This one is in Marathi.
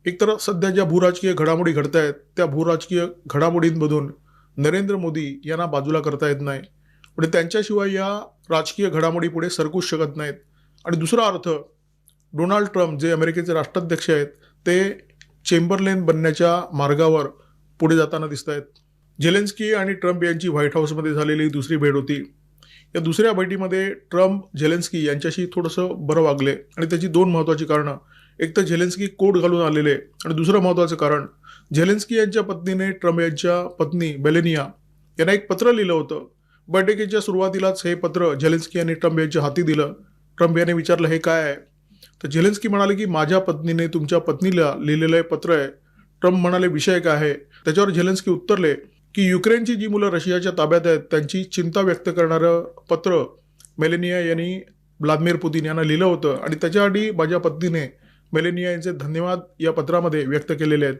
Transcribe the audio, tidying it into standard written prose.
एकतर सध्या ज्या भूराजकीय घडामोडी घडत आहेत त्या भूराजकीय घडामोडींमधून नरेंद्र मोदी यांना बाजूला करता येत नाही. म्हणजे त्यांच्याशिवाय या राजकीय घडामोडी पुढे सरकूच शकत नाहीत. आणि दुसरा अर्थ, डोनाल्ड ट्रम्प जे अमेरिकेचे राष्ट्राध्यक्ष आहेत ते चेंबरलेन बनण्याच्या मार्गावर पुढे जाताना दिसत आहेत. झेलेन्स्की आणि ट्रम्प यांची व्हाईट हाऊसमध्ये झालेली दुसरी भेट होती. या दुसऱ्या भेटीमध्ये ट्रम्प झेलेन्स्की यांच्याशी थोडंसं बरं वागले आणि त्याची दोन महत्त्वाची कारणं. एक तर झेलेन्स्की कोट घालून आलेले आणि दुसरं महत्त्वाचं कारण, झेलेन्स्की यांच्या पत्नीने ट्रम्प यांच्या पत्नी मेलेनिया यांना एक पत्र लिहिलं होतं. बैठकीच्या सुरुवातीलाच हे पत्र झेलेन्स्की यांनी ट्रम्प यांच्या हाती दिलं. ट्रम्प यांनी विचारलं, हे काय आहे? तर झेलेन्स्की म्हणाले की माझ्या पत्नीने तुमच्या पत्नीला लिहिलेलं हे पत्र आहे. ट्रम्प म्हणाले, विषय काय आहे? त्याच्यावर झेलेन्स्की उत्तरले की युक्रेनची जी मुलं रशियाच्या ताब्यात आहेत त्यांची चिंता व्यक्त करणारं पत्र मेलेनिया यांनी व्लादिमीर पुतिन यांना लिहिलं होतं आणि त्याच्याआधी माझ्या पत्नीने मेलेनिया यांचे धन्यवाद या पत्रामध्ये व्यक्त केलेले आहेत.